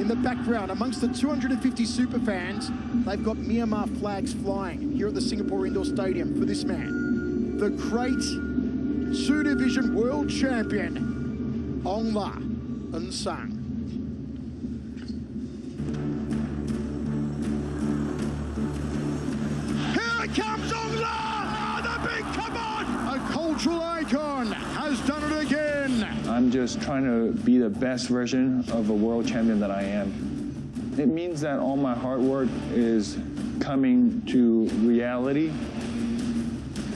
In the background, amongst the 250 superfans, they've got Myanmar flags flying here at the Singapore Indoor Stadium for this man, the great 2 Division world champion, Aung San. Here comes Aung! Oh, the big come on! A cultural icon has done it again. I'm just trying to be the best version of a world champion that I am. It means that all my hard work is coming to reality.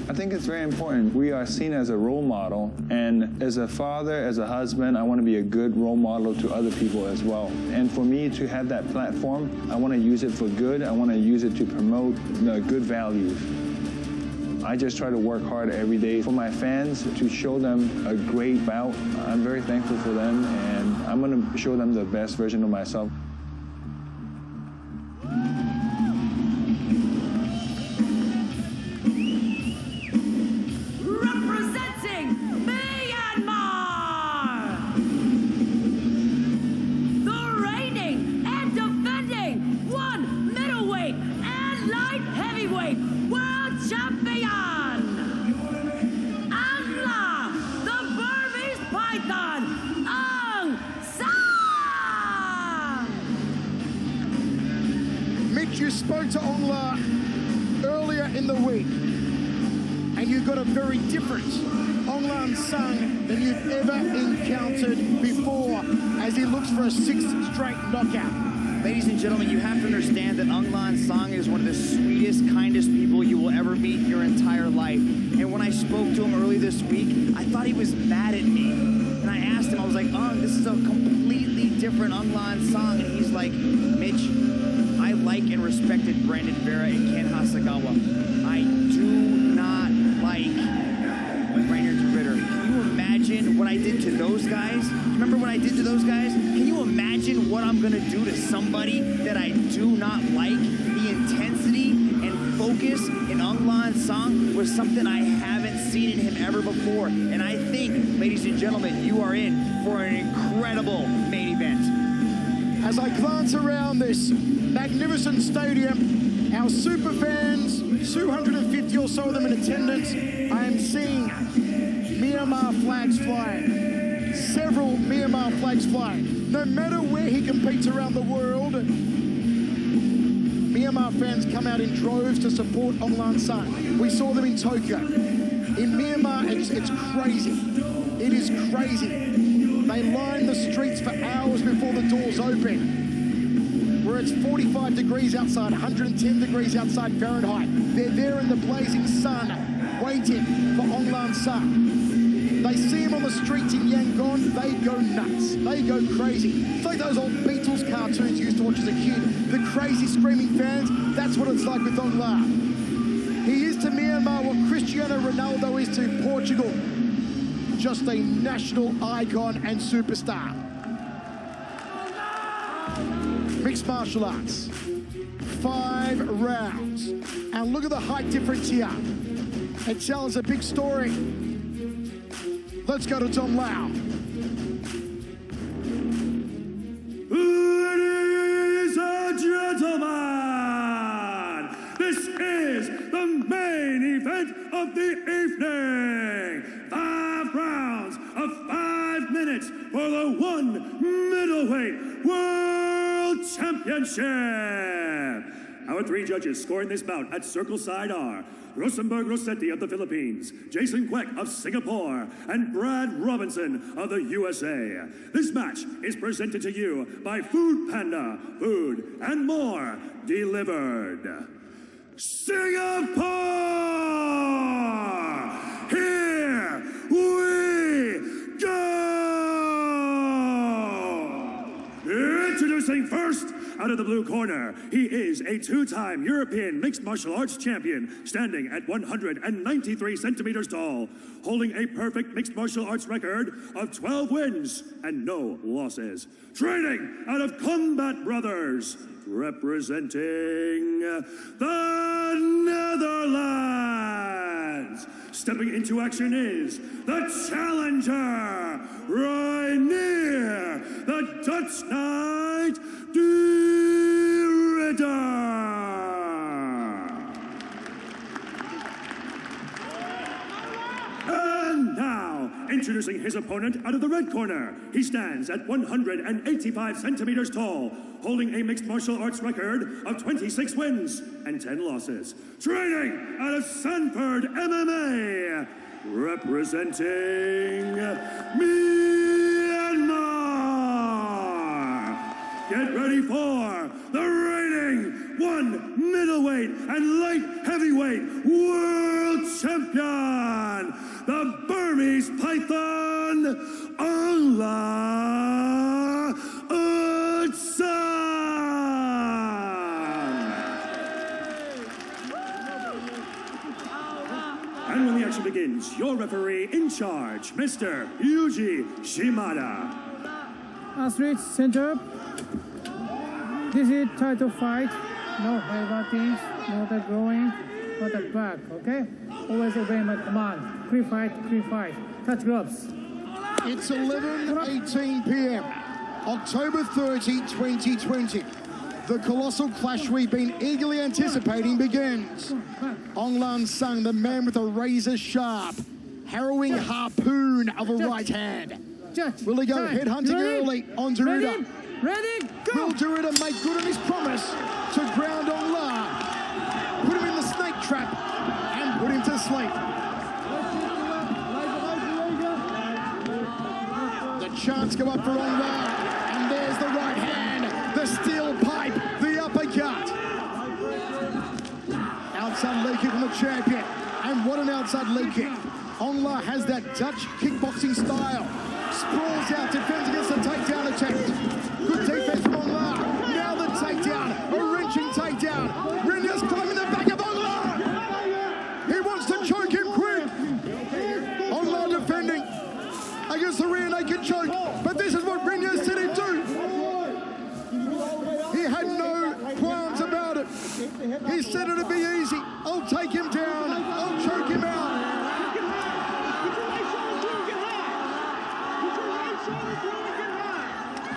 I think it's very important. We are seen as a role model, and as a father, as a husband, I want to be a good role model to other people as well. And for me to have that platform, I want to use it for good. I want to use it to promote good values. I just try to work hard every day for my fans to show them a great bout. I'm very thankful for them, and I'm going to show them the best version of myself. Representing Myanmar, the reigning and defending 1 middleweight and light heavyweight world champion, Allah, the Burmese Python, Aung San. Mitch, you spoke to Aung earlier in the week, and you got a very different Aung San than you've ever encountered before as he looks for a 6th straight knockout. Ladies and gentlemen, you have to understand that Aung San is one of the sweetest, kindest people you will ever meet in your entire life. And when I spoke to him early this week, I thought he was mad at me. And I asked him, I was like, Aung, this is a completely different Aung San. And he's like, Mitch, I like and respected Brandon Vera and Ken Hasegawa. I do not like Rainier Ritter. Can you imagine what I did to those guys? Remember what I did to those guys? Can you imagine what I'm gonna do to somebody that I do not like? The intensity and focus in Aung San was something I haven't seen in him ever before. And I think, ladies and gentlemen, you are in for an incredible main event. As I glance around this magnificent stadium, our super fans, 250 or so of them in attendance, I am seeing Myanmar flags flying. Several Myanmar flags flying. No matter where he competes around the world, Myanmar fans come out in droves to support Aung San. We saw them in Tokyo. In Myanmar, it's crazy. It is crazy. They line the streets for hours before the doors open, where it's 45 degrees outside, 110 degrees outside Fahrenheit. They're there in the blazing sun, waiting for Aung San. They see him on the streets in Yangon, they go nuts, they go crazy. It's like those old Beatles cartoons you used to watch as a kid. The crazy screaming fans, that's what it's like with Aung. He is to Myanmar what Cristiano Ronaldo is to Portugal. Just a national icon and superstar. Mixed martial arts, 5 rounds. And look at the height difference here. It tells a big story. Let's go to Tom Lau. Ladies and gentlemen, this is the main event of the evening. 5 rounds of 5 minutes for the 1 middleweight world championship. Our 3 judges scoring this bout at Circle Side are Rosenberg Rossetti of the Philippines, Jason Kwek of Singapore, and Brad Robinson of the USA. This match is presented to you by Food Panda, food and more delivered. Singapore! Here we go! Introducing first, out of the blue corner, he is a 2-time European mixed martial arts champion, standing at 193 centimeters tall, holding a perfect mixed martial arts record of 12 wins and no losses. Training out of Combat Brothers, representing the Netherlands. Stepping into action is the challenger, Rainier, the Dutch Knight fight, Derrida. And now, introducing his opponent out of the red corner. He stands at 185 centimeters tall, holding a mixed martial arts record of 26 wins and 10 losses. Training out of Sanford MMA, representing Myanmar. Get ready for the reigning one middleweight and light heavyweight world champion, the Burmese Python, Aung And when the action begins, your referee in charge, Mr. Yuji Shimada. Switch center. This is title fight. No headbutting, no the drawing, not the back, okay? Always obey my command. Quick fight, quick fight. Touch gloves. It's 11:18 p.m. October 30, 2020. The colossal clash we've been eagerly anticipating begins. Aung San, the man with a razor-sharp, harrowing harpoon of a right hand. Will he go headhunting early on Derrida? Ready, go! Will Derrida make good on his promise to ground Aung, put him in the snake trap, and put him to sleep? The chants go up for Aung, and there's the right hand, the steel pipe, the uppercut. Outside leg kick from the champion, and what an outside leg kick. Aung has that Dutch kickboxing style. Sprawls out, defends against the takedown attempt. Good defense from Aung. Now the takedown, a wrenching takedown. Renya's climbing the back of Aung. He wants to choke him quick. Aung defending against the rear naked choke, but this is what Renya said he'd do. He had no qualms about it. He said it'd be easy. I'll take him down. I'll choke him out.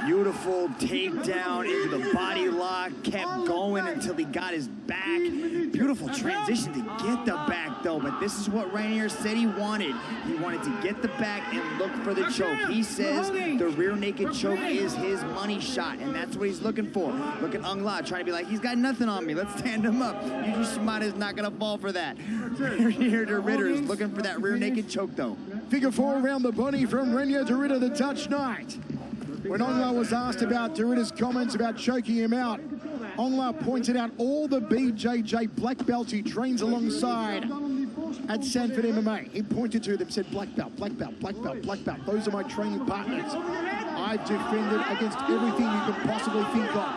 Beautiful takedown into the body lock, kept going until he got his back. Beautiful transition to get the back though, but this is what Rainier said he wanted. He wanted to get the back and look for the choke. He says the rear naked choke is his money shot, and that's what he's looking for. Look at Aung trying to be like, he's got nothing on me, let's stand him up. Yuji Shimada is not gonna fall for that. Rainier Derrida is looking for that rear naked choke though. Figure four around the body from Renya Derrida, the Dutch Knight. When Aung was asked about Derrida's comments about choking him out, Aung pointed out all the BJJ black belts he trains alongside at Sanford MMA. He pointed to them, said, black belt, black belt, black belt, black belt. Those are my training partners. I've defended against everything you can possibly think of.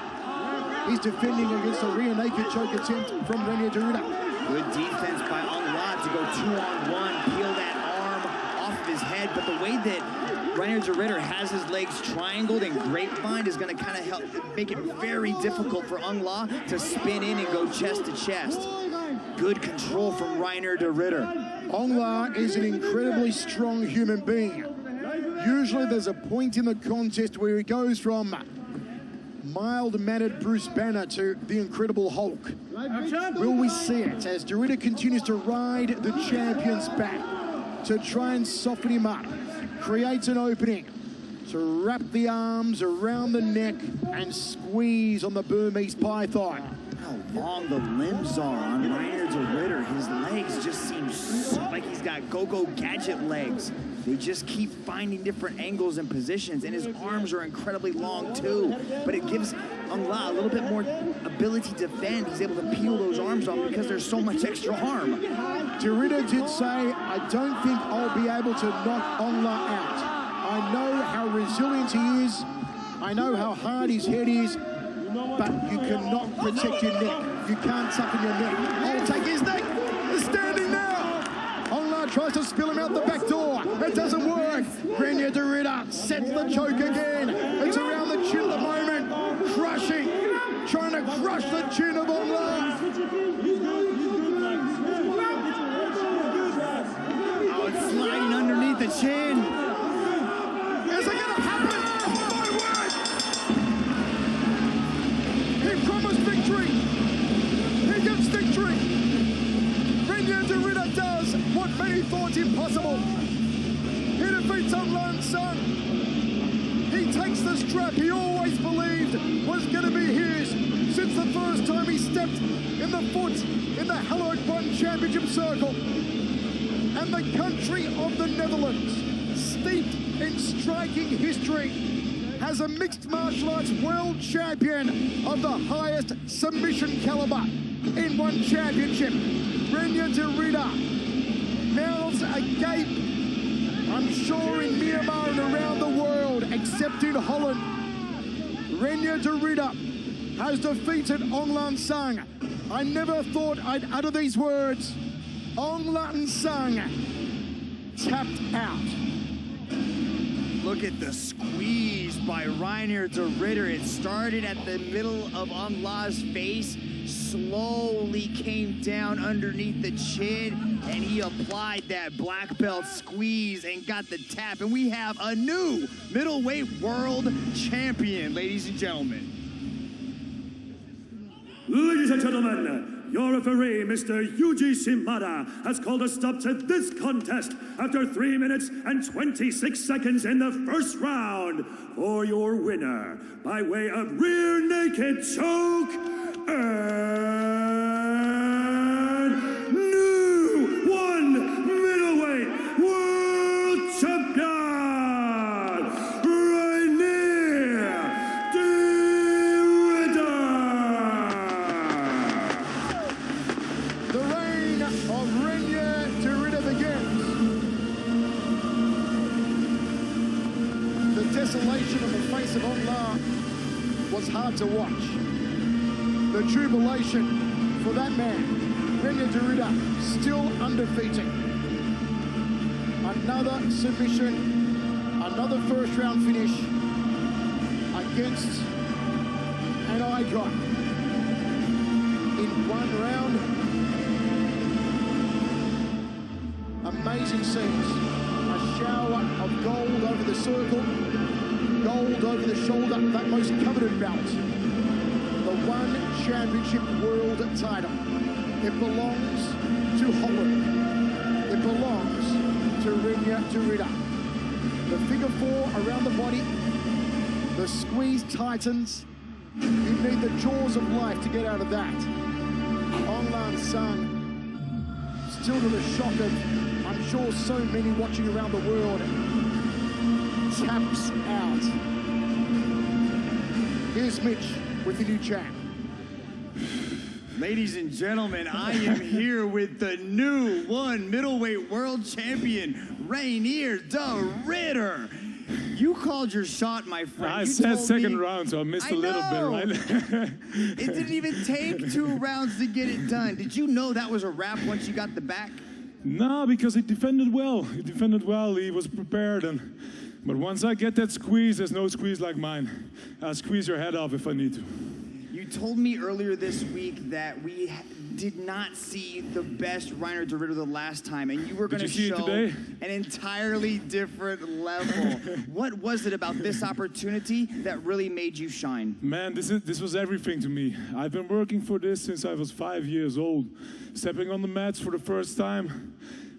He's defending against a rear naked choke attempt from Renya Derrida. Good defense by Aung to go 2-on-1, peel that arm off of his head, but the way that Rainier Derrida has his legs triangled and grapevine is going to kind of help make it very difficult for Aung to spin in and go chest to chest. Good control from Rainier Derrida. Aung is an incredibly strong human being. Usually there's a point in the contest where he goes from mild-mannered Bruce Banner to the Incredible Hulk. Will we see it as Derrida continues to ride the champion's back to try and soften him up? Creates an opening to wrap the arms around the neck and squeeze on the Burmese Python. How long the limbs are on Rainier Derrida. His legs just seem like he's got go-go gadget legs. They just keep finding different angles and positions, and his arms are incredibly long too. But it gives Aung a little bit more ability to defend. He's able to peel those arms off because there's so much extra arm. Derrida did say, I don't think I'll be able to knock Aung out. I know how resilient he is. I know how hard his head is. But you cannot protect your neck. You can't toughen your neck. I'll take his neck. He's standing now. Aung tries to spill him out the back door. It doesn't work. Renya Derrida sets the choke again. It's around the chin at the moment. Crushing. Trying to crush the chin of Aung. Oh, it's sliding underneath the chin. Is it going to happen? Oh, my word! victory. Renya de Ridder does what many thought impossible. He defeats Aung San. He takes the strap he always believed was going to be his since the first time he stepped in the foot in the hallowed One Championship circle. And the country of the Netherlands, steeped in striking history, has a mixed martial arts world champion of the highest submission caliber in One Championship. Renya de Ridder mouths agape, I'm sure in Myanmar and around the world, except in Holland. Renya de Ridder has defeated Aung San. I never thought I'd utter these words. Aung San tapped out. Look at the squeeze by Renya de Ridder. It started at the middle of Aung La's face, slowly came down underneath the chin, and he applied that black belt squeeze and got the tap. And we have a new middleweight world champion, ladies and gentlemen. Ladies and gentlemen, your referee, Mr. Yuji Shimada, has called a stop to this contest after 3 minutes and 26 seconds in the first round. For your winner, by way of rear naked choke, and new one middleweight world champion, Renya de Ridder. The reign of Renya de Ridder begins. The desolation on the face of Aung La was hard to watch. The jubilation for that man, Renya de Ridder, still undefeated. Another submission, another first round finish against an icon. In one round, amazing scenes. A shower of gold over the circle, gold over the shoulder, that most coveted belt. The One Championship world title. It belongs to Holland. It belongs to Renya de Ridder. The figure four around the body, the squeeze tightens. You need the jaws of life to get out of that. Aung San, still to the shock of, I'm sure, so many watching around the world, taps out. Here's Mitch with the new champ. Ladies and gentlemen, I am here with the new one middleweight world champion, Renya de Ridder. You called your shot, my friend. I You said told second me- round, so I missed I a little bit, know. right? It didn't even take 2 rounds to get it done. Did you know that was a wrap once you got the back? No, because he defended well. He defended well. He was prepared, but once I get that squeeze, there's no squeeze like mine. I'll squeeze your head off if I need to. You told me earlier this week that we did not see the best Renya de Ridder the last time, and you were going to you see it show today? an entirely different level. What was it about this opportunity that really made you shine? Man, this was everything to me. I've been working for this since I was 5 years old, stepping on the mats for the first time.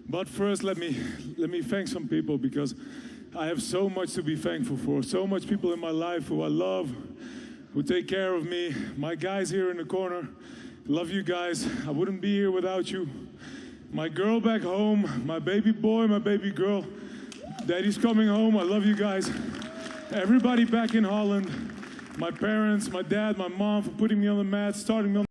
But first, let me thank some people, because I have so much to be thankful for. So much people in my life who I love, who take care of me. My guys here in the corner, love you guys. I wouldn't be here without you. My girl back home, my baby boy, my baby girl. Daddy's coming home, I love you guys. Everybody back in Holland, my parents, my dad, my mom for putting me on the mat, starting me on